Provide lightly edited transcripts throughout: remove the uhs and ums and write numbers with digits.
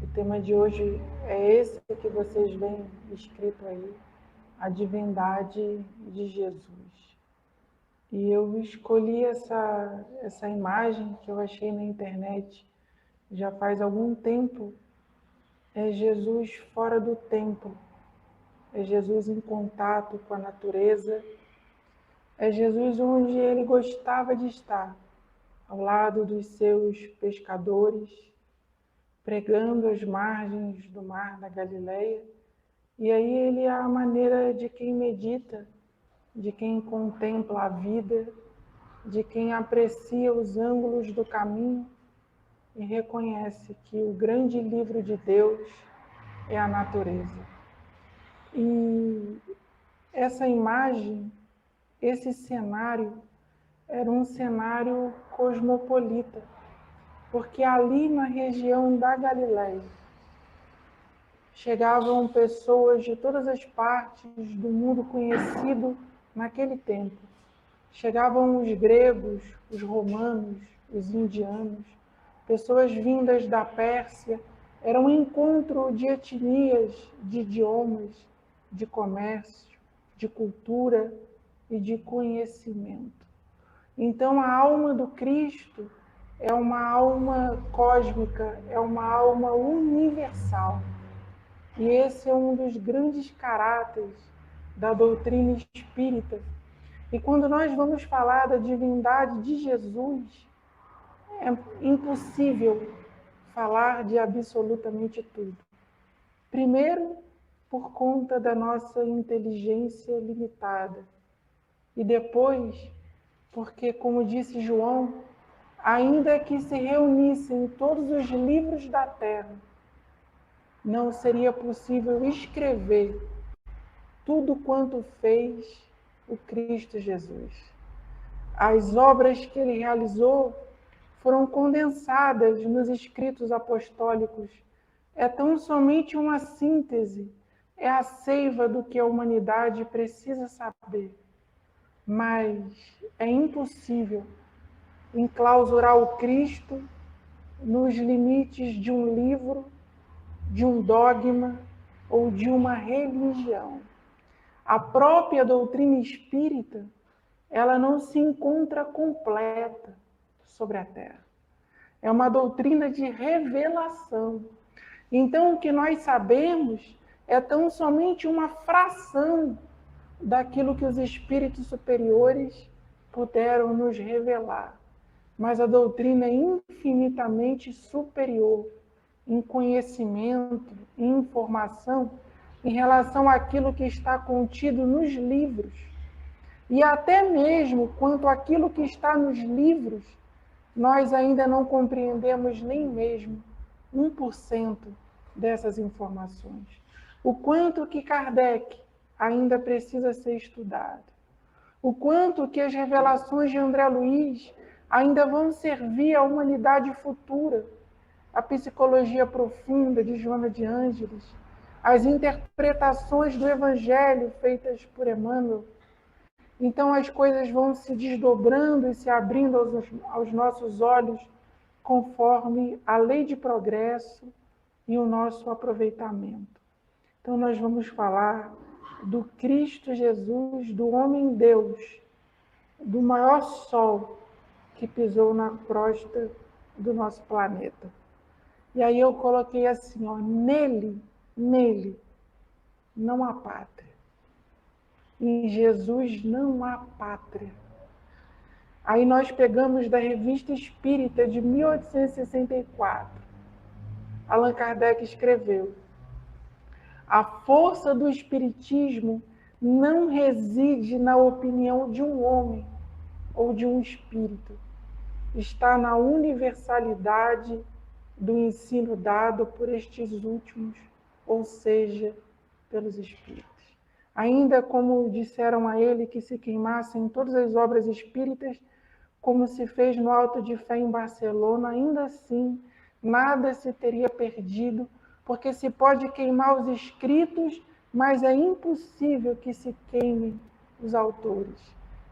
O tema de hoje é esse que vocês veem escrito aí, a divindade de Jesus. E eu escolhi essa imagem que eu achei na internet já faz algum tempo. É Jesus fora do templo, é Jesus em contato com a natureza, é Jesus onde ele gostava de estar, ao lado dos seus pescadores, pregando às margens do mar da Galileia. E aí ele é a maneira de quem medita, de quem contempla a vida, de quem aprecia os ângulos do caminho e reconhece que o grande livro de Deus é a natureza. E essa imagem, esse cenário, era um cenário cosmopolita, porque ali na região da Galileia chegavam pessoas de todas as partes do mundo conhecido naquele tempo. Chegavam os gregos, os romanos, os indianos, pessoas vindas da Pérsia. Era um encontro de etnias, de idiomas, de comércio, de cultura e de conhecimento. Então, a alma do Cristo é uma alma cósmica, é uma alma universal. E esse é um dos grandes caráteres da doutrina espírita. E quando nós vamos falar da divindade de Jesus, é impossível falar de absolutamente tudo. Primeiro, por conta da nossa inteligência limitada. E depois, porque, como disse João, ainda que se reunissem todos os livros da terra, não seria possível escrever tudo quanto fez o Cristo Jesus. As obras que ele realizou foram condensadas nos escritos apostólicos. É tão somente uma síntese, é a seiva do que a humanidade precisa saber. Mas é impossível enclausurar o Cristo nos limites de um livro, de um dogma ou de uma religião. A própria doutrina espírita, ela não se encontra completa sobre a Terra. É uma doutrina de revelação. Então, o que nós sabemos é tão somente uma fração daquilo que os espíritos superiores puderam nos revelar. Mas a doutrina é infinitamente superior em conhecimento, em informação, em relação àquilo que está contido nos livros. E até mesmo quanto àquilo que está nos livros, nós ainda não compreendemos nem mesmo 1% dessas informações. O quanto que Kardec ainda precisa ser estudado. O quanto que as revelações de André Luiz ainda vão servir à humanidade futura. A psicologia profunda de Joana de Ângeles, as interpretações do Evangelho feitas por Emmanuel. Então as coisas vão se desdobrando e se abrindo aos nossos olhos conforme a lei de progresso e o nosso aproveitamento. Então nós vamos falar do Cristo Jesus, do homem-Deus, do maior sol que pisou na crosta do nosso planeta. E aí eu coloquei assim, ó, nele não há pátria. Em Jesus não há pátria. Aí nós pegamos da Revista Espírita de 1864. Allan Kardec escreveu: a força do espiritismo não reside na opinião de um homem ou de um espírito. Está na universalidade do ensino dado por estes últimos, ou seja, pelos espíritos. Ainda como disseram a ele que se queimassem todas as obras espíritas, como se fez no Auto de Fé em Barcelona, ainda assim nada se teria perdido, porque se pode queimar os escritos, mas é impossível que se queimem os autores.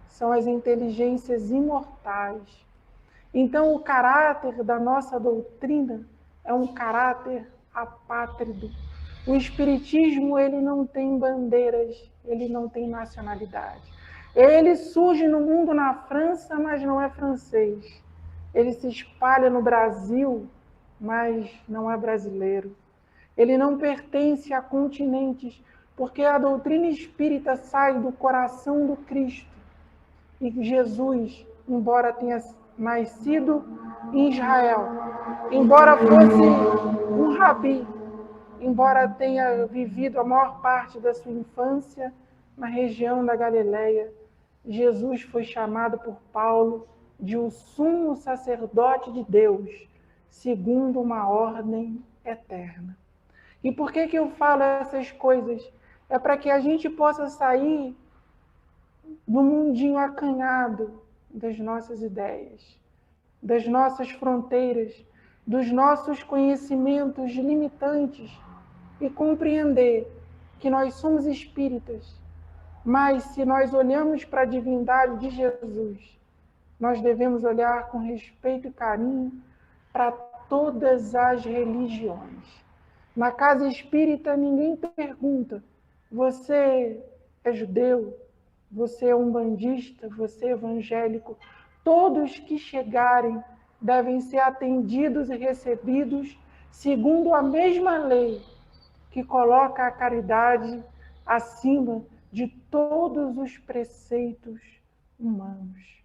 São as inteligências imortais. Então, o caráter da nossa doutrina é um caráter apátrido. O espiritismo, ele não tem bandeiras, ele não tem nacionalidade. Ele surge no mundo na França, mas não é francês. Ele se espalha no Brasil, mas não é brasileiro. Ele não pertence a continentes, porque a doutrina espírita sai do coração do Cristo. E Jesus, embora tenha nascido em Israel, embora fosse um rabi, embora tenha vivido a maior parte da sua infância na região da Galileia, Jesus foi chamado por Paulo de o sumo sacerdote de Deus, segundo uma ordem eterna. E por que eu falo essas coisas? É para que a gente possa sair do mundinho acanhado das nossas ideias, das nossas fronteiras, dos nossos conhecimentos limitantes e compreender que nós somos espíritas, mas se nós olhamos para a divindade de Jesus, nós devemos olhar com respeito e carinho para todas as religiões. Na casa espírita, ninguém pergunta: você é judeu? Você é umbandista? Você é evangélico? Todos que chegarem devem ser atendidos e recebidos segundo a mesma lei que coloca a caridade acima de todos os preceitos humanos.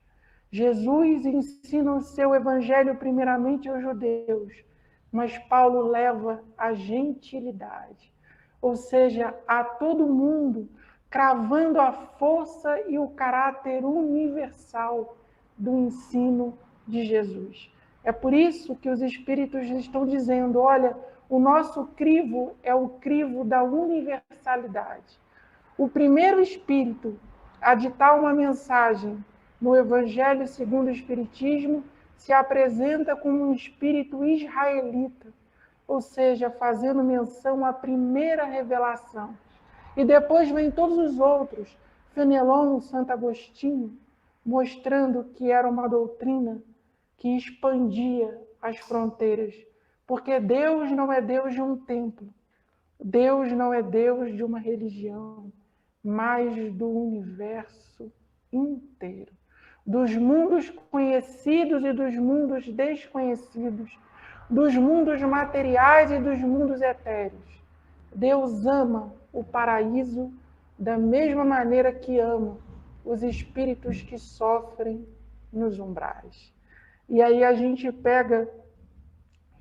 Jesus ensina o seu evangelho primeiramente aos judeus, mas Paulo leva a gentilidade, ou seja, a todo mundo, cravando a força e o caráter universal do ensino de Jesus. É por isso que os espíritos estão dizendo: olha, o nosso crivo é o crivo da universalidade. O primeiro espírito a ditar uma mensagem no Evangelho segundo o Espiritismo se apresenta como um espírito israelita, ou seja, fazendo menção à primeira revelação. E depois vem todos os outros, Fenelon, Santo Agostinho, mostrando que era uma doutrina que expandia as fronteiras, porque Deus não é Deus de um templo, Deus não é Deus de uma religião, mas do universo inteiro, dos mundos conhecidos e dos mundos desconhecidos, dos mundos materiais e dos mundos etéreos. Deus ama o paraíso da mesma maneira que ama os espíritos que sofrem nos umbrais. E aí a gente pega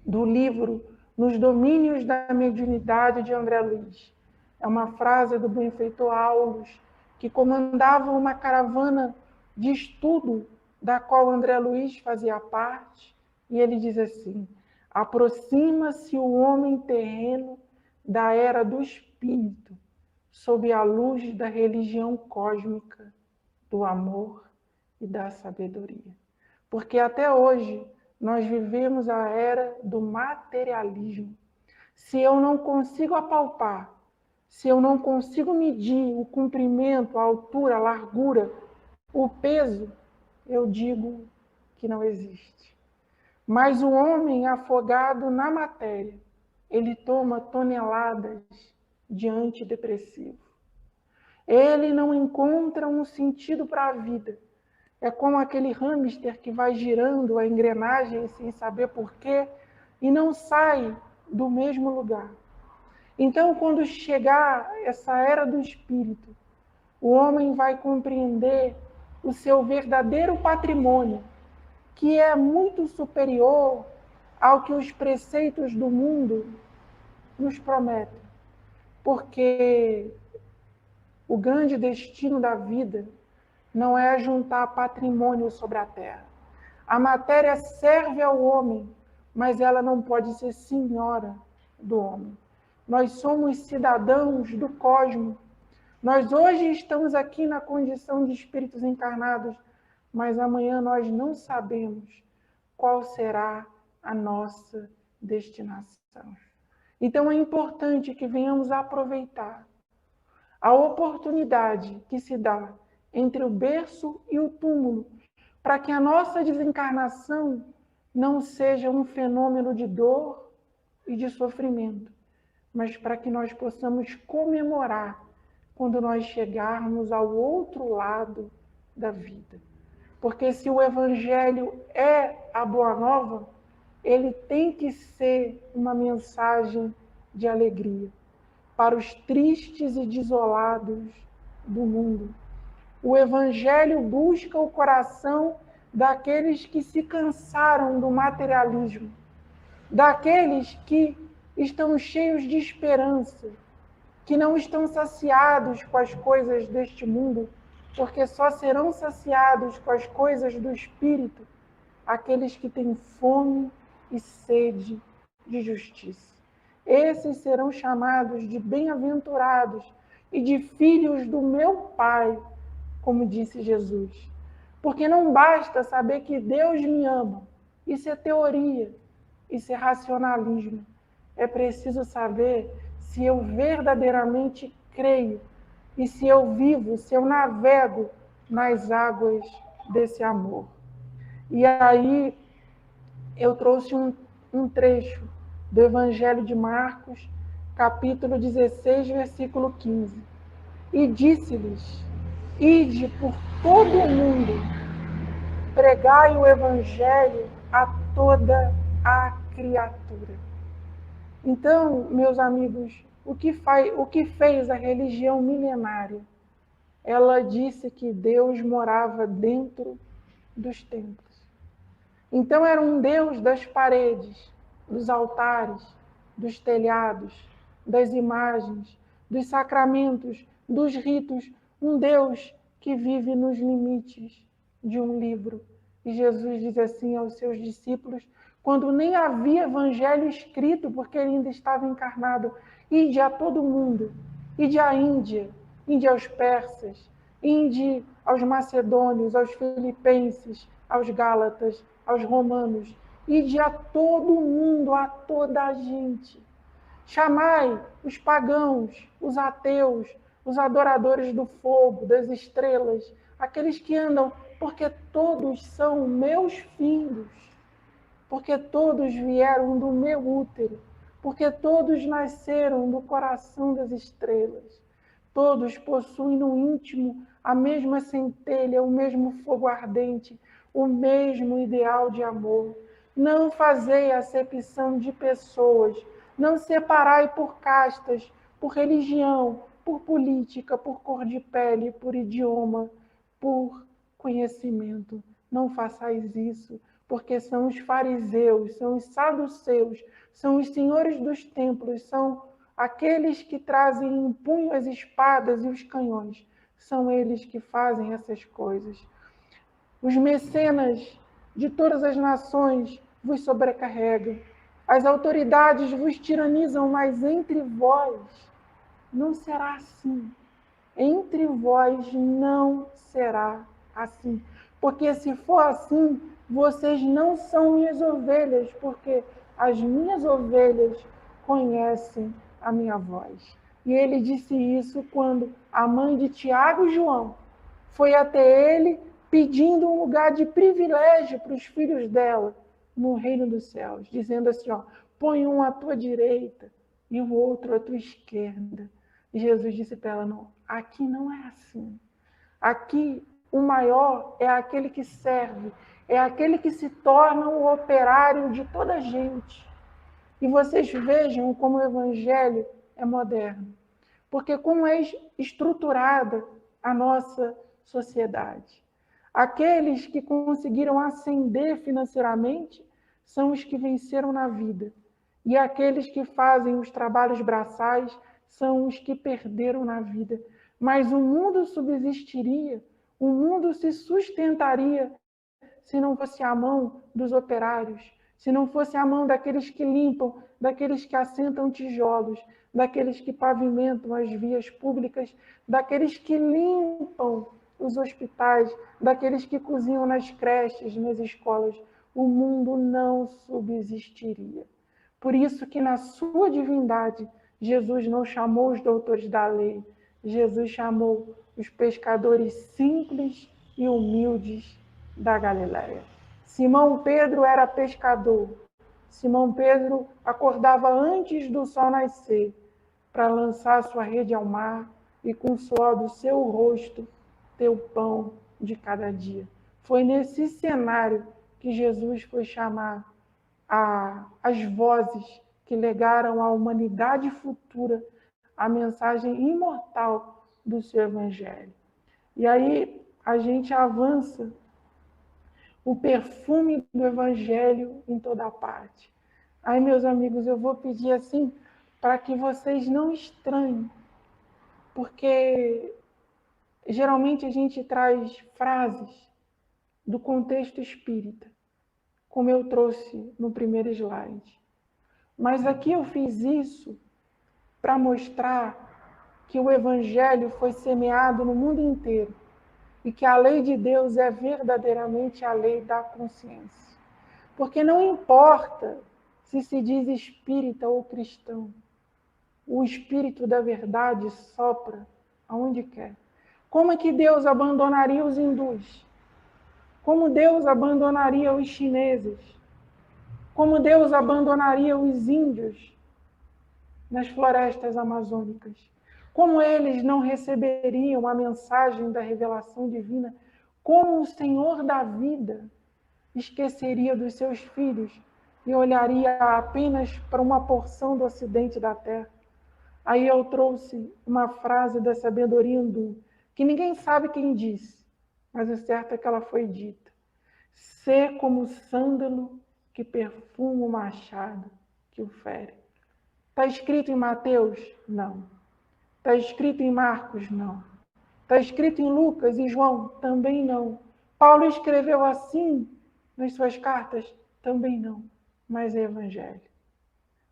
do livro Nos Domínios da Mediunidade, de André Luiz. É uma frase do benfeitor Aulus, que comandava uma caravana de estudo da qual André Luiz fazia parte, e ele diz assim: aproxima-se o homem terreno da era do espírito, sob a luz da religião cósmica, do amor e da sabedoria. Porque até hoje nós vivemos a era do materialismo. Se eu não consigo apalpar, se eu não consigo medir o comprimento, a altura, a largura, o peso, eu digo que não existe. Mas o homem afogado na matéria, ele toma toneladas de antidepressivo. Ele não encontra um sentido para a vida. É como aquele hamster que vai girando a engrenagem sem saber porquê e não sai do mesmo lugar. Então, quando chegar essa era do espírito, o homem vai compreender o seu verdadeiro patrimônio, que é muito superior ao que os preceitos do mundo nos prometem. Porque o grande destino da vida não é juntar patrimônio sobre a terra. A matéria serve ao homem, mas ela não pode ser senhora do homem. Nós somos cidadãos do cosmos. Nós hoje estamos aqui na condição de espíritos encarnados, mas amanhã nós não sabemos qual será a nossa destinação. Então é importante que venhamos aproveitar a oportunidade que se dá entre o berço e o túmulo, para que a nossa desencarnação não seja um fenômeno de dor e de sofrimento, mas para que nós possamos comemorar quando nós chegarmos ao outro lado da vida. Porque se o Evangelho é a Boa Nova, ele tem que ser uma mensagem de alegria para os tristes e desolados do mundo. O Evangelho busca o coração daqueles que se cansaram do materialismo, daqueles que estão cheios de esperança, que não estão saciados com as coisas deste mundo, porque só serão saciados com as coisas do Espírito aqueles que têm fome e sede de justiça. Esses serão chamados de bem-aventurados e de filhos do meu Pai, como disse Jesus. Porque não basta saber que Deus me ama. Isso é teoria, isso é racionalismo. É preciso saber se eu verdadeiramente creio e se eu vivo, se eu navego nas águas desse amor. E aí eu trouxe um trecho do Evangelho de Marcos, capítulo 16, versículo 15. E disse-lhes: ide por todo o mundo, pregai o Evangelho a toda a criatura. Então, meus amigos, o que fez a religião milenária? Ela disse que Deus morava dentro dos templos. Então era um Deus das paredes, dos altares, dos telhados, das imagens, dos sacramentos, dos ritos, um Deus que vive nos limites de um livro. E Jesus diz assim aos seus discípulos, quando nem havia evangelho escrito, porque ele ainda estava encarnado: ide a todo mundo, ide à Índia, ide aos persas, ide aos macedônios, aos filipenses, aos gálatas, aos romanos, ide a todo mundo, a toda a gente. Chamai os pagãos, os ateus, os adoradores do fogo, das estrelas, aqueles que andam, porque todos são meus filhos, porque todos vieram do meu útero, porque todos nasceram do coração das estrelas. Todos possuem no íntimo a mesma centelha, o mesmo fogo ardente, o mesmo ideal de amor. Não fazei acepção de pessoas, não separai por castas, por religião, por política, por cor de pele, por idioma, por conhecimento. Não façais isso, porque são os fariseus, são os saduceus, são os senhores dos templos, são aqueles que trazem em punho as espadas e os canhões. São eles que fazem essas coisas. Os mecenas de todas as nações vos sobrecarregam. As autoridades vos tiranizam, mas entre vós não será assim. Entre vós não será assim. Porque se for assim, vocês não são minhas ovelhas, porque as minhas ovelhas conhecem a minha voz. E ele disse isso quando a mãe de Tiago e João foi até ele pedindo um lugar de privilégio para os filhos dela no reino dos céus, dizendo assim, ó, põe um à tua direita e o outro à tua esquerda. E Jesus disse para ela, não, aqui não é assim. Aqui o maior é aquele que serve, é aquele que se torna o operário de toda a gente. E vocês vejam como o evangelho é moderno. Porque como é estruturada a nossa sociedade. Aqueles que conseguiram ascender financeiramente são os que venceram na vida. E aqueles que fazem os trabalhos braçais são os que perderam na vida. Mas o mundo subsistiria, o mundo se sustentaria se não fosse a mão dos operários, se não fosse a mão daqueles que limpam, daqueles que assentam tijolos, daqueles que pavimentam as vias públicas, daqueles que limpam os hospitais, daqueles que cozinham nas creches, nas escolas. O mundo não subsistiria. Por isso que na sua divindade, Jesus não chamou os doutores da lei, Jesus chamou os pescadores simples e humildes da Galileia. Simão Pedro era pescador, Simão Pedro acordava antes do sol nascer para lançar sua rede ao mar e com o suor do seu rosto ter o pão de cada dia. Foi nesse cenário que Jesus foi chamar as vozes que legaram à humanidade futura a mensagem imortal do seu evangelho. E aí a gente avança o perfume do evangelho em toda parte. Aí, meus amigos, eu vou pedir assim para que vocês não estranhem, porque geralmente a gente traz frases do contexto espírita, como eu trouxe no primeiro slide. Mas aqui eu fiz isso para mostrar que o evangelho foi semeado no mundo inteiro e que a lei de Deus é verdadeiramente a lei da consciência. Porque não importa se diz espírita ou cristão, o Espírito da verdade sopra aonde quer. Como é que Deus abandonaria os hindus? Como Deus abandonaria os chineses? Como Deus abandonaria os índios nas florestas amazônicas? Como eles não receberiam a mensagem da revelação divina? Como o Senhor da vida esqueceria dos seus filhos e olharia apenas para uma porção do ocidente da terra? Aí eu trouxe uma frase da sabedoria hindu, que ninguém sabe quem disse, mas o certo é que ela foi dita. Ser como o sândalo que perfuma o machado que o fere. Está escrito em Mateus? Não. Está escrito em Marcos? Não. Está escrito em Lucas e João? Também não. Paulo escreveu assim nas suas cartas? Também não. Mas é evangelho.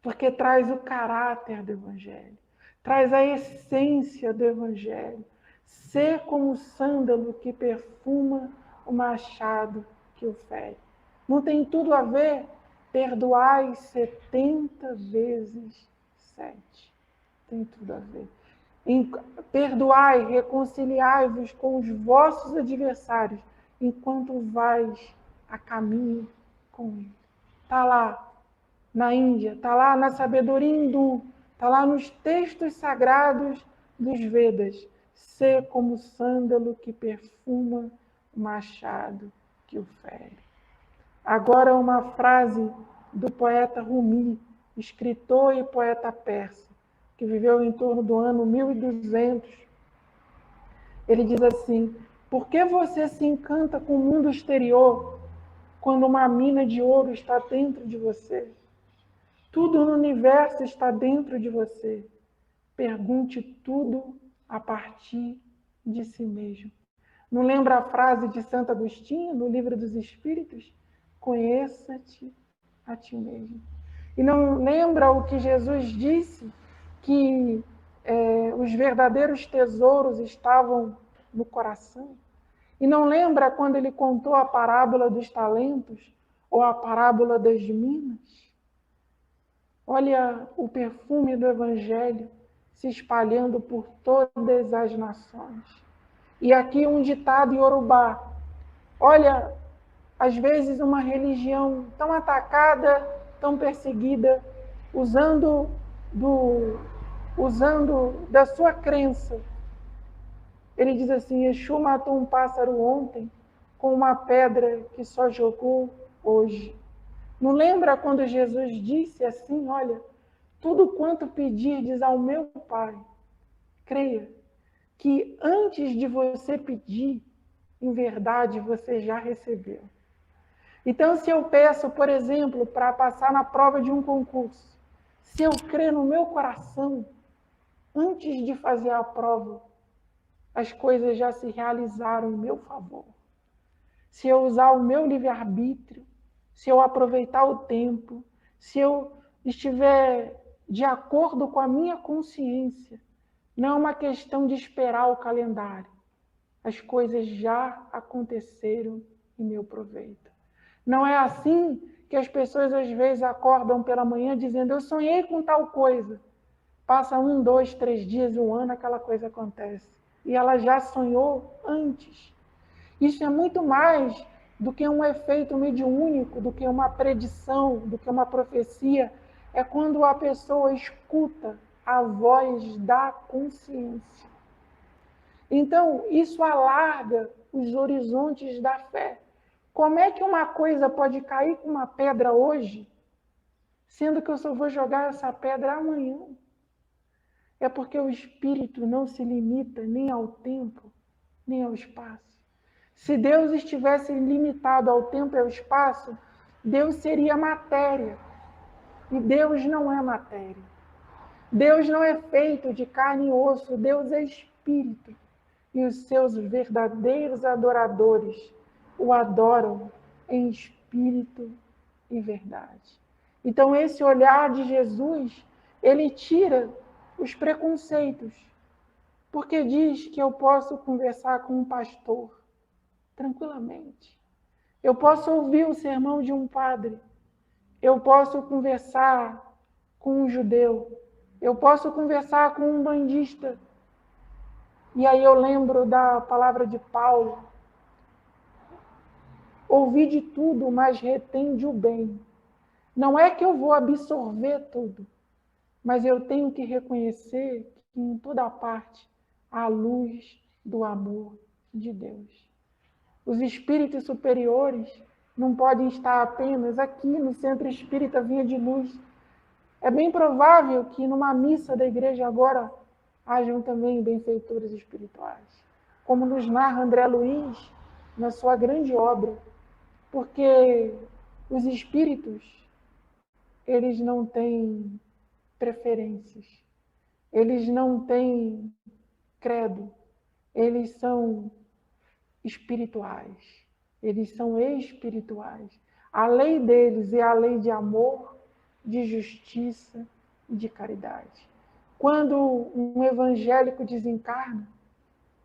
Porque traz o caráter do evangelho. Traz a essência do evangelho. Ser como o sândalo que perfuma o machado que o fere. Não tem tudo a ver? Perdoai 70 vezes 7. Tem tudo a ver. Perdoai, reconciliai-vos com os vossos adversários, enquanto vais a caminho com ele. Está lá na Índia, está lá na sabedoria hindu, está lá nos textos sagrados dos Vedas. Ser como o sândalo que perfuma o machado que o fere. Agora uma frase do poeta Rumi, escritor e poeta persa, que viveu em torno do ano 1200. Ele diz assim: por que você se encanta com o mundo exterior quando uma mina de ouro está dentro de você? Tudo no universo está dentro de você. Pergunte tudo a partir de si mesmo. Não lembra a frase de Santo Agostinho, no Livro dos Espíritos? Conheça-te a ti mesmo. E não lembra o que Jesus disse? Que os verdadeiros tesouros estavam no coração? E não lembra quando ele contou a parábola dos talentos ou a parábola das minas? Olha o perfume do Evangelho se espalhando por todas as nações. E aqui um ditado iorubá. Olha, às vezes uma religião tão atacada, tão perseguida, usando da sua crença. Ele diz assim: Exu matou um pássaro ontem com uma pedra que só jogou hoje. Não lembra quando Jesus disse assim: olha, tudo quanto pedirdes ao meu Pai, creia que antes de você pedir, em verdade você já recebeu. Então, se eu peço, por exemplo, para passar na prova de um concurso, se eu crer no meu coração, antes de fazer a prova, as coisas já se realizaram em meu favor. Se eu usar o meu livre-arbítrio, se eu aproveitar o tempo, se eu estiver de acordo com a minha consciência, não é uma questão de esperar o calendário. As coisas já aconteceram em meu proveito. Não é assim que as pessoas às vezes acordam pela manhã dizendo: eu sonhei com tal coisa. Passa 1, 2, 3 dias, 1 ano, aquela coisa acontece. E ela já sonhou antes. Isso é muito mais do que um efeito mediúnico, do que uma predição, do que uma profecia, é quando a pessoa escuta a voz da consciência. Então, isso alarga os horizontes da fé. Como é que uma coisa pode cair com uma pedra hoje, sendo que eu só vou jogar essa pedra amanhã? É porque o espírito não se limita nem ao tempo, nem ao espaço. Se Deus estivesse limitado ao tempo e ao espaço, Deus seria matéria. E Deus não é matéria. Deus não é feito de carne e osso, Deus é espírito. E os seus verdadeiros adoradores o adoram em espírito e verdade. Então, esse olhar de Jesus, ele tira os preconceitos, porque diz que eu posso conversar com um pastor tranquilamente. Eu posso ouvir o sermão de um padre. Eu posso conversar com um judeu. Eu posso conversar com um bandista. E aí eu lembro da palavra de Paulo. Ouvi de tudo, mas retende o bem. Não é que eu vou absorver tudo, mas eu tenho que reconhecer que em toda parte há a luz do amor de Deus. Os espíritos superiores não podem estar apenas aqui no Centro Espírita Vinha de Luz. É bem provável que numa missa da igreja agora hajam também benfeitores espirituais, como nos narra André Luiz na sua grande obra, porque os espíritos, eles não têm preferências, eles não têm credo, eles são espirituais, eles são espirituais. A lei deles é a lei de amor, de justiça e de caridade. Quando um evangélico desencarna,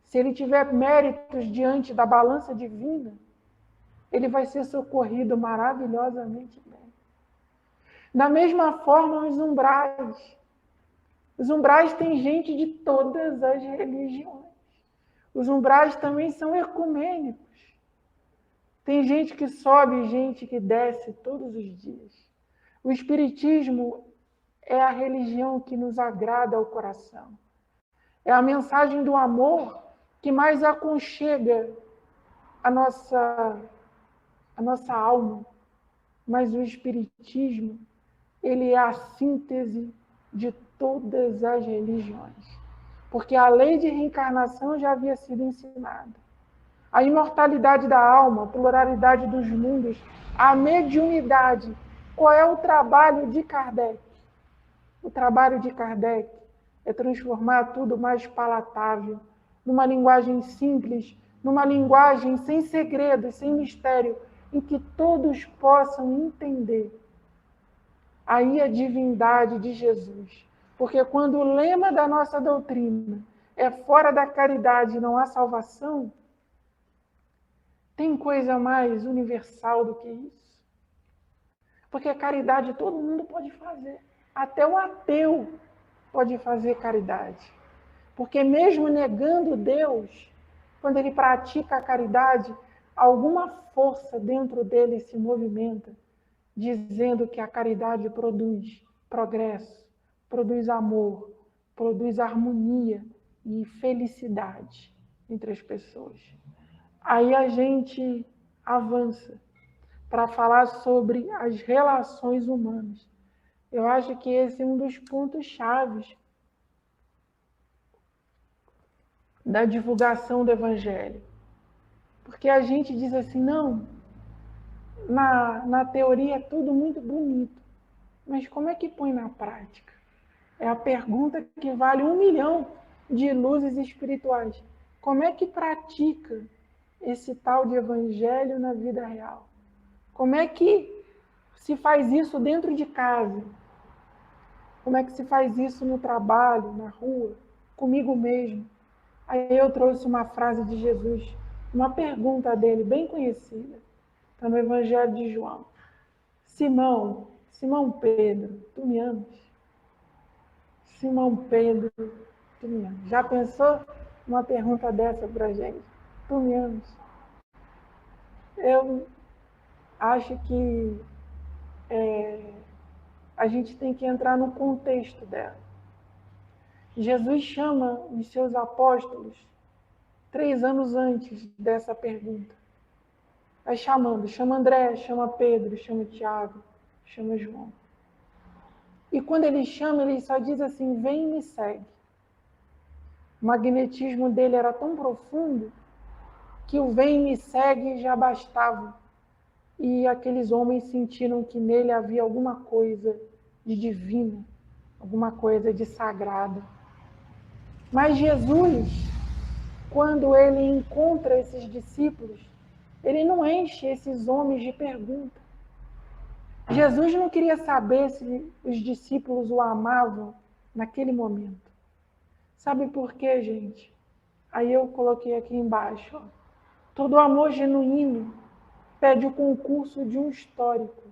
se ele tiver méritos diante da balança divina, ele vai ser socorrido maravilhosamente bem. Da mesma forma, os umbrais. Os umbrais têm gente de todas as religiões. Os umbrais também são ecumênicos. Tem gente que sobe e gente que desce todos os dias. O Espiritismo é a religião que nos agrada ao coração. É a mensagem do amor que mais aconchega a nossa alma. Mas o Espiritismo, ele é a síntese de todas as religiões. Porque a lei de reencarnação já havia sido ensinada. A imortalidade da alma, a pluralidade dos mundos, a mediunidade. Qual é o trabalho de Kardec? O trabalho de Kardec é transformar tudo mais palatável, numa linguagem simples, numa linguagem sem segredos, sem mistério, em que todos possam entender. Aí a divindade de Jesus. Porque quando o lema da nossa doutrina é fora da caridade não há salvação, tem coisa mais universal do que isso? Porque a caridade todo mundo pode fazer. Até o ateu pode fazer caridade. Porque mesmo negando Deus, quando ele pratica a caridade, alguma força dentro dele se movimenta, dizendo que a caridade produz progresso, produz amor, produz harmonia e felicidade entre as pessoas. Aí a gente avança para falar sobre as relações humanas. Eu acho que esse é um dos pontos chaves da divulgação do Evangelho. Porque a gente diz assim, não, na teoria é tudo muito bonito, mas como é que põe na prática? É a pergunta que vale 1 milhão de luzes espirituais. Como é que pratica esse tal de evangelho na vida real? Como é que se faz isso dentro de casa? Como é que se faz isso no trabalho, na rua, comigo mesmo? Aí eu trouxe uma frase de Jesus, uma pergunta dele bem conhecida. Está no Evangelho de João. Simão Pedro, tu me amas? Simão Pedro, tu me amas? Já pensou uma pergunta dessa para a gente? Tu me amas? Eu acho que a gente tem que entrar no contexto dela. Jesus chama os seus apóstolos 3 anos antes dessa pergunta. Vai chamando, chama André, chama Pedro, chama Tiago, chama João. E quando ele chama, ele só diz assim: vem e me segue. O magnetismo dele era tão profundo que o vem e me segue já bastava. E aqueles homens sentiram que nele havia alguma coisa de divino, alguma coisa de sagrado. Mas Jesus, quando ele encontra esses discípulos, ele não enche esses homens de perguntas. Jesus não queria saber se os discípulos o amavam naquele momento. Sabe por quê, gente? Aí eu coloquei aqui embaixo. Ó. Todo amor genuíno pede o concurso de um histórico,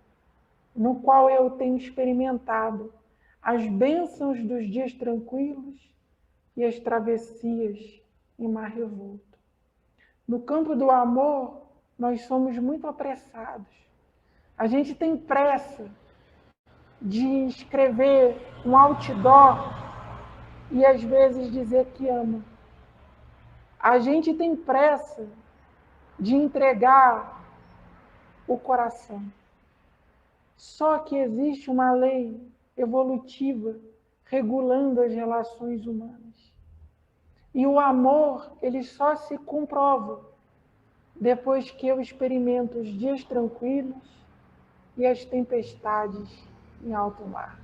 no qual eu tenho experimentado as bênçãos dos dias tranquilos e as travessias em mar revolto. No campo do amor, nós somos muito apressados. A gente tem pressa de escrever um outdoor e às vezes dizer que ama. A gente tem pressa de entregar o coração. Só que existe uma lei evolutiva regulando as relações humanas. E o amor, ele só se comprova depois que eu experimento os dias tranquilos e as tempestades em alto mar.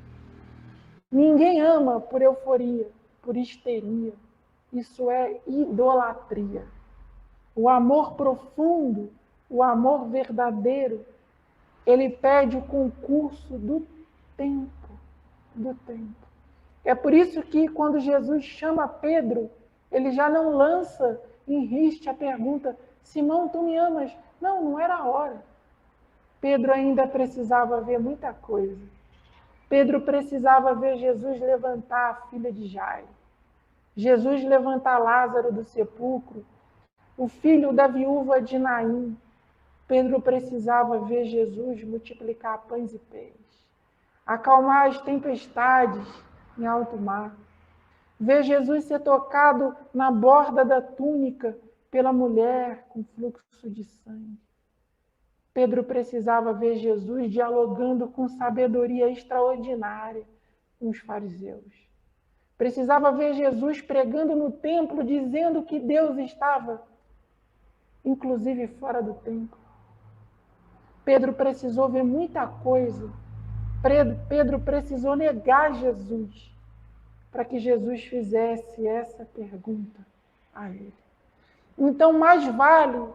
Ninguém ama por euforia, por histeria. Isso é idolatria. O amor profundo, o amor verdadeiro, ele pede o concurso do tempo. É por isso que quando Jesus chama Pedro, ele já não lança em riste a pergunta: Simão, tu me amas? Não, não era a hora. Pedro ainda precisava ver muita coisa. Pedro precisava ver Jesus levantar a filha de Jairo. Jesus levantar Lázaro do sepulcro. O filho da viúva de Naim. Pedro precisava ver Jesus multiplicar pães e peixes. Acalmar as tempestades em alto mar. Ver Jesus ser tocado na borda da túnica pela mulher com fluxo de sangue. Pedro precisava ver Jesus dialogando com sabedoria extraordinária com os fariseus. Precisava ver Jesus pregando no templo, dizendo que Deus estava, inclusive fora do templo. Pedro precisou ver muita coisa. Pedro precisou negar Jesus para que Jesus fizesse essa pergunta a ele. Então, mais vale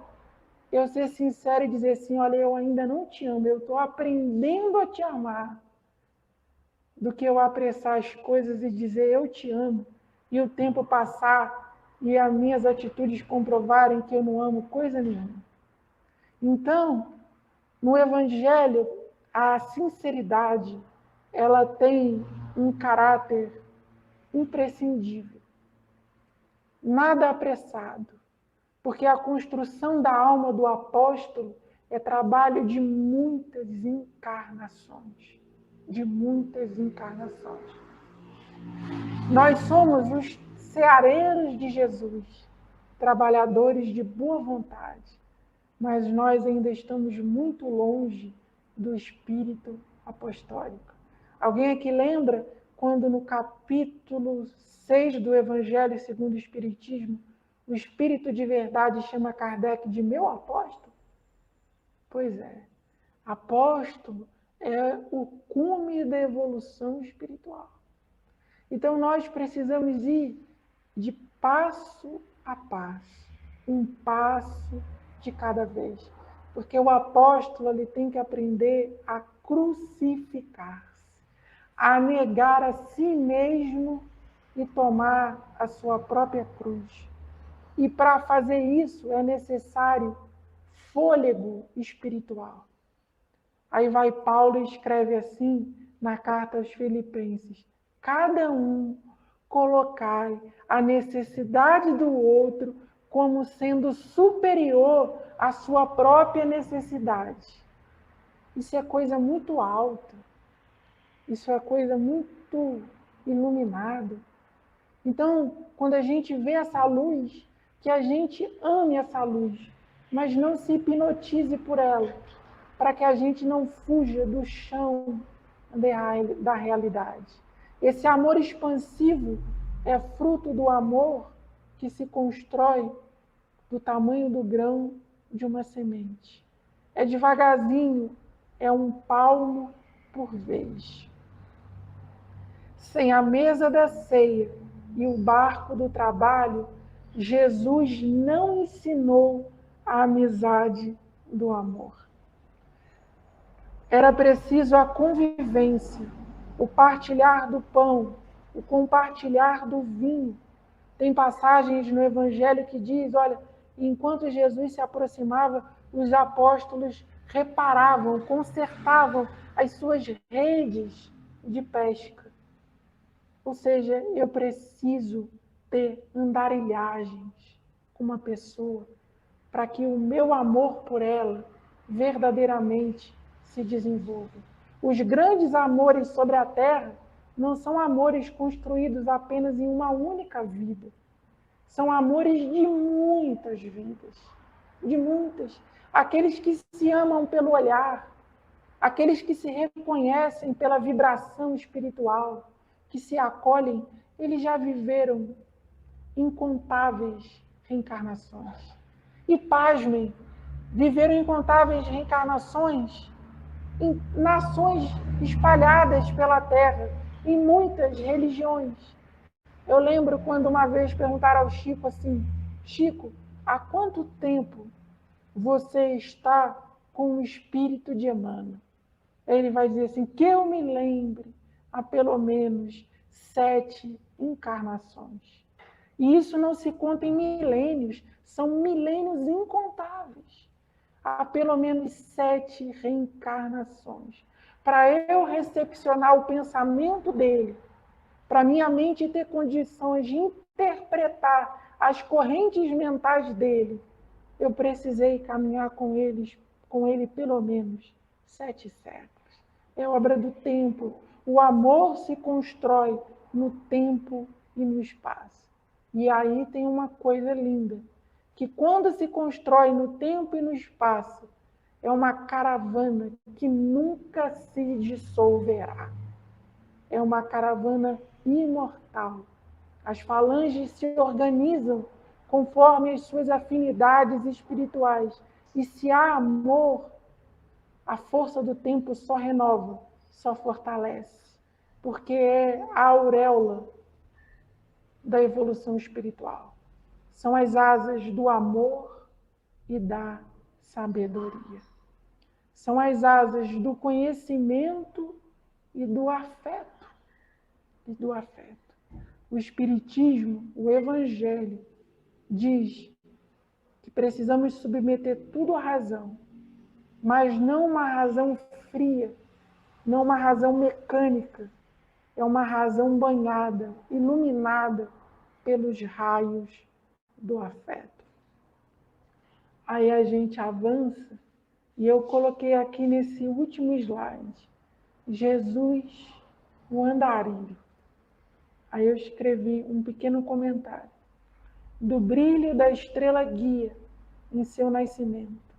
eu ser sincero e dizer assim: olha, eu ainda não te amo, eu estou aprendendo a te amar, do que eu apressar as coisas e dizer eu te amo, e o tempo passar e as minhas atitudes comprovarem que eu não amo coisa nenhuma. Então, no Evangelho, a sinceridade, ela tem um caráter imprescindível. Nada apressado, porque a construção da alma do apóstolo é trabalho de muitas encarnações. De muitas encarnações. Nós somos os ceareiros de Jesus, trabalhadores de boa vontade, mas nós ainda estamos muito longe do espírito apostólico. Alguém aqui lembra quando no capítulo 6 do Evangelho segundo o Espiritismo, o Espírito de Verdade chama Kardec de meu apóstolo? Pois é, apóstolo é o cume da evolução espiritual. Então nós precisamos ir de passo a passo, um passo de cada vez. Porque o apóstolo ele tem que aprender a crucificar-se, a negar a si mesmo e tomar a sua própria cruz. E para fazer isso é necessário fôlego espiritual. Aí vai Paulo e escreve assim na carta aos Filipenses: cada um colocai a necessidade do outro como sendo superior à sua própria necessidade. Isso é coisa muito alta. Isso é coisa muito iluminada. Então, quando a gente vê essa luz, que a gente ame essa luz, mas não se hipnotize por ela, para que a gente não fuja do chão da realidade. Esse amor expansivo é fruto do amor que se constrói do tamanho do grão de uma semente. É devagarzinho, é um palmo por vez. Sem a mesa da ceia e o barco do trabalho, Jesus não ensinou a amizade do amor. Era preciso a convivência, o partilhar do pão, o compartilhar do vinho. Tem passagens no Evangelho que diz, olha, enquanto Jesus se aproximava, os apóstolos reparavam, consertavam as suas redes de pesca. Ou seja, eu preciso ter andarilhagens com uma pessoa para que o meu amor por ela verdadeiramente se desenvolva. Os grandes amores sobre a terra não são amores construídos apenas em uma única vida. São amores de muitas vidas, de muitas. Aqueles que se amam pelo olhar, aqueles que se reconhecem pela vibração espiritual, que se acolhem, eles já viveram incontáveis reencarnações. E pasmem, viveram incontáveis reencarnações em nações espalhadas pela terra, em muitas religiões. Eu lembro quando uma vez perguntaram ao Chico assim, Chico, há quanto tempo você está com o espírito de Emmanuel? Ele vai dizer assim, que eu me lembre, há pelo menos 7 encarnações. E isso não se conta em milênios, são milênios incontáveis. Há pelo menos 7 reencarnações. Para eu recepcionar o pensamento dele, para minha mente ter condições de interpretar as correntes mentais dele, eu precisei caminhar com ele pelo menos 7 séculos. É obra do tempo. O amor se constrói no tempo e no espaço. E aí tem uma coisa linda, que quando se constrói no tempo e no espaço, é uma caravana que nunca se dissolverá. É uma caravana imortal. As falanges se organizam conforme as suas afinidades espirituais. E se há amor, a força do tempo só renova, só fortalece. Porque é a auréola da evolução espiritual. São as asas do amor e da sabedoria. São as asas do conhecimento e do afeto. O Espiritismo, o Evangelho, diz que precisamos submeter tudo à razão, mas não uma razão fria, não uma razão mecânica, é uma razão banhada, iluminada pelos raios do afeto. Aí a gente avança, e eu coloquei aqui nesse último slide, Jesus, o andarilho. Aí eu escrevi um pequeno comentário. Do brilho da estrela guia em seu nascimento,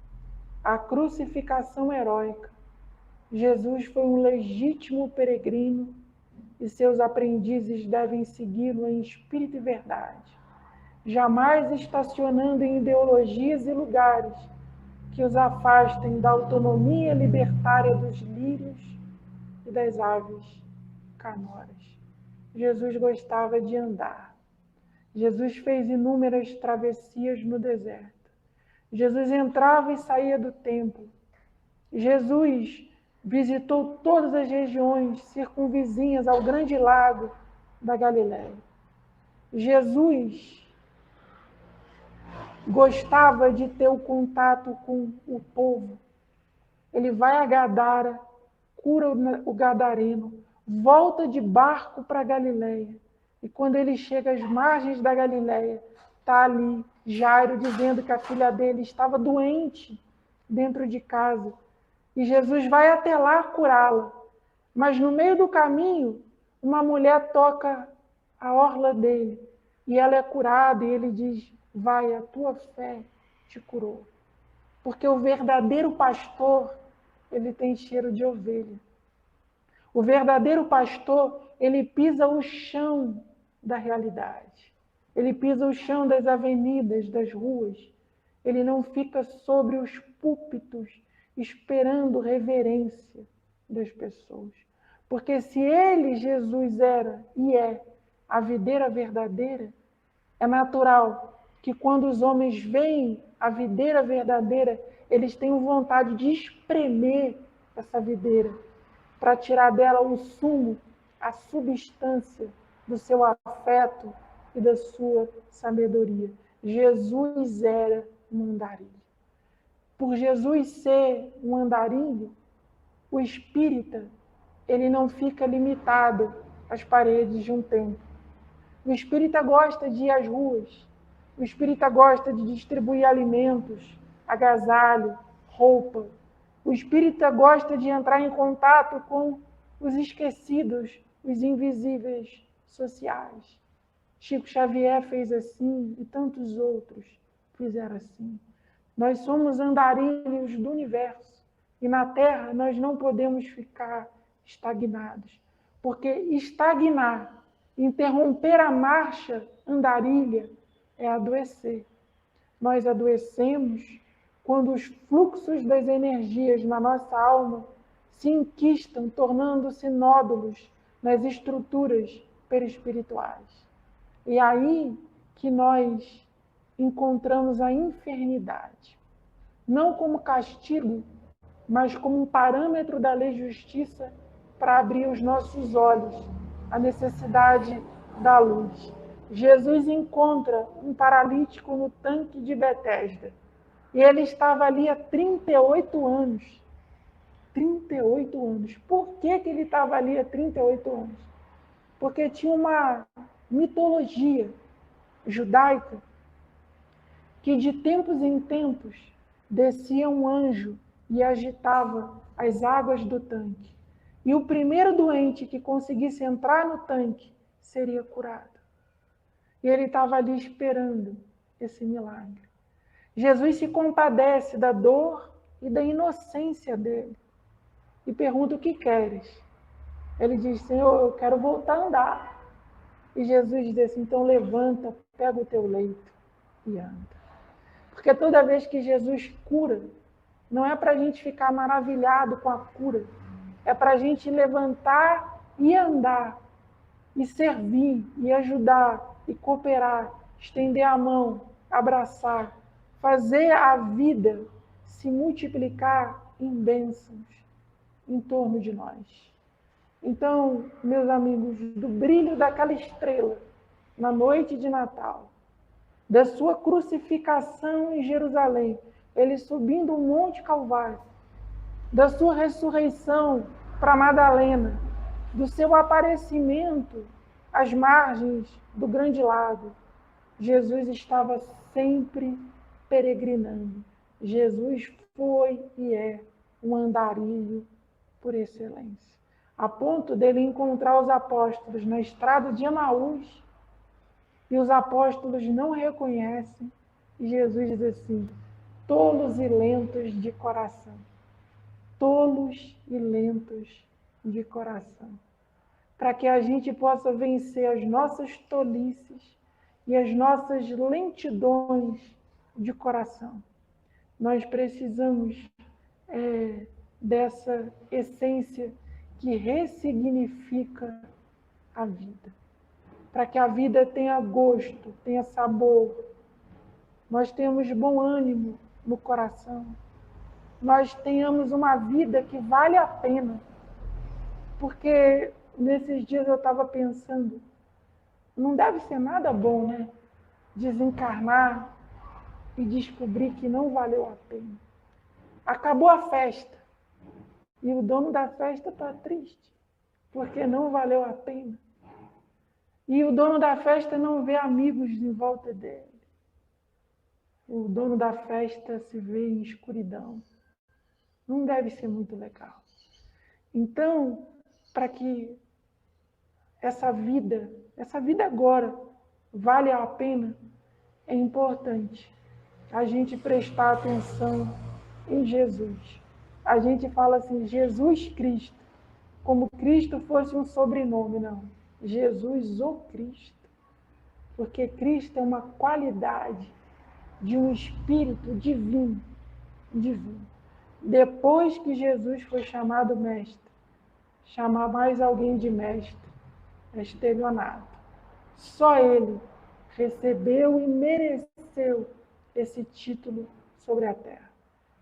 a crucificação heróica, Jesus foi um legítimo peregrino e seus aprendizes devem segui-lo em espírito e verdade, jamais estacionando em ideologias e lugares que os afastem da autonomia libertária dos lírios e das aves canoras. Jesus gostava de andar. Jesus fez inúmeras travessias no deserto. Jesus entrava e saía do templo. Jesus visitou todas as regiões circunvizinhas ao grande lago da Galileia. Jesus gostava de ter o contato com o povo. Ele vai a Gadara, cura o gadareno, volta de barco para a Galileia. E quando ele chega às margens da Galileia, está ali Jairo dizendo que a filha dele estava doente dentro de casa. E Jesus vai até lá curá-la. Mas no meio do caminho, uma mulher toca a orla dele. E ela é curada e ele diz, vai, a tua fé te curou. Porque o verdadeiro pastor, ele tem cheiro de ovelha. O verdadeiro pastor, ele pisa o chão da realidade. Ele pisa o chão das avenidas, das ruas. Ele não fica sobre os púlpitos esperando reverência das pessoas. Porque se ele, Jesus, era e é a videira verdadeira, é natural que quando os homens veem a videira verdadeira, eles tenham vontade de espremer essa videira para tirar dela o sumo, a substância do seu afeto e da sua sabedoria. Jesus era um andarilho. Por Jesus ser um andarilho, o espírita, ele não fica limitado às paredes de um templo. O espírita gosta de ir às ruas. O espírita gosta de distribuir alimentos, agasalho, roupa. O espírita gosta de entrar em contato com os esquecidos, os invisíveis sociais. Chico Xavier fez assim e tantos outros fizeram assim. Nós somos andarilhos do universo e na Terra nós não podemos ficar estagnados, porque estagnar, interromper a marcha andarilha é adoecer. Nós adoecemos quando os fluxos das energias na nossa alma se enquistam, tornando-se nódulos nas estruturas perispirituais. E aí que nós encontramos a enfermidade. Não como castigo, mas como um parâmetro da lei de justiça para abrir os nossos olhos à necessidade da luz. Jesus encontra um paralítico no tanque de Betesda. E ele estava ali há 38 anos. 38 anos. Por que ele estava ali há 38 anos? Porque tinha uma mitologia judaica que de tempos em tempos descia um anjo e agitava as águas do tanque. E o primeiro doente que conseguisse entrar no tanque seria curado. E ele estava ali esperando esse milagre. Jesus se compadece da dor e da inocência dele. E pergunta, o que queres? Ele diz, Senhor, eu quero voltar a andar. E Jesus diz assim, então levanta, pega o teu leito e anda. Porque toda vez que Jesus cura, não é para a gente ficar maravilhado com a cura, é para a gente levantar e andar, e servir, e ajudar, e cooperar, estender a mão, abraçar, fazer a vida se multiplicar em bênçãos em torno de nós. Então, meus amigos, do brilho daquela estrela na noite de Natal, da sua crucificação em Jerusalém, ele subindo o Monte Calvário, da sua ressurreição para Madalena, do seu aparecimento às margens do grande lago, Jesus estava sempre peregrinando. Jesus foi e é um andarilho por excelência, a ponto dele encontrar os apóstolos na estrada de Emaús, e os apóstolos não reconhecem, e Jesus diz assim, tolos e lentos de coração. Tolos e lentos de coração. Para que a gente possa vencer as nossas tolices e as nossas lentidões de coração. Nós precisamos dessa essência que ressignifica a vida. Para que a vida tenha gosto, tenha sabor. Nós temos bom ânimo no coração. Nós tenhamos uma vida que vale a pena. Porque nesses dias eu estava pensando, não deve ser nada bom, né? Desencarnar e descobrir que não valeu a pena. Acabou a festa. E o dono da festa está triste, porque não valeu a pena. E o dono da festa não vê amigos em volta dele. o dono da festa se vê em escuridão. Não deve ser muito legal. Então, para que essa vida agora vale a pena, é importante a gente prestar atenção em Jesus. A gente fala assim, Jesus Cristo, como Cristo fosse um sobrenome, não. Jesus o Cristo. Porque Cristo é uma qualidade de um espírito divino. Divino. Depois que Jesus foi chamado mestre, chamar mais alguém de mestre é estelionato. Só ele recebeu e mereceu esse título sobre a terra.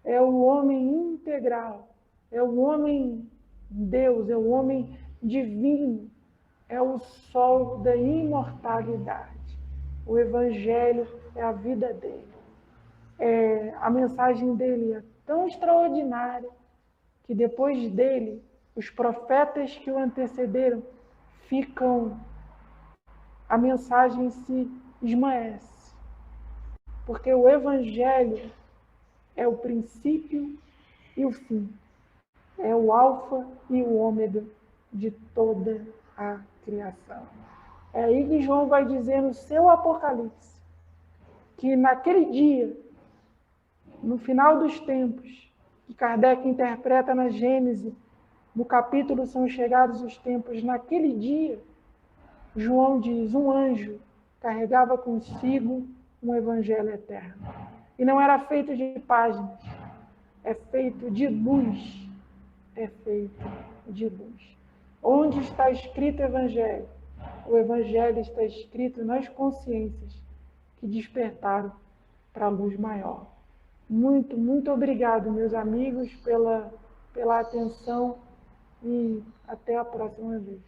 É o homem integral, é o homem Deus, é o homem divino, é o sol da imortalidade. O Evangelho é a vida dele. A mensagem dele é tão extraordinária que depois dele, os profetas que o antecederam a mensagem se esmaece. Porque o Evangelho é o princípio e o fim. É o alfa e o ômega de toda a criação. É aí que João vai dizer no seu Apocalipse, que naquele dia, no final dos tempos, que Kardec interpreta na Gênese, no capítulo São Chegados os Tempos, naquele dia, João diz, um anjo carregava consigo um evangelho eterno. E não era feito de páginas, é feito de luz. É feito de luz. Onde está escrito evangelho? O evangelho está escrito nas consciências que despertaram para a luz maior. Muito, muito obrigado, meus amigos, pela atenção e até a próxima vez.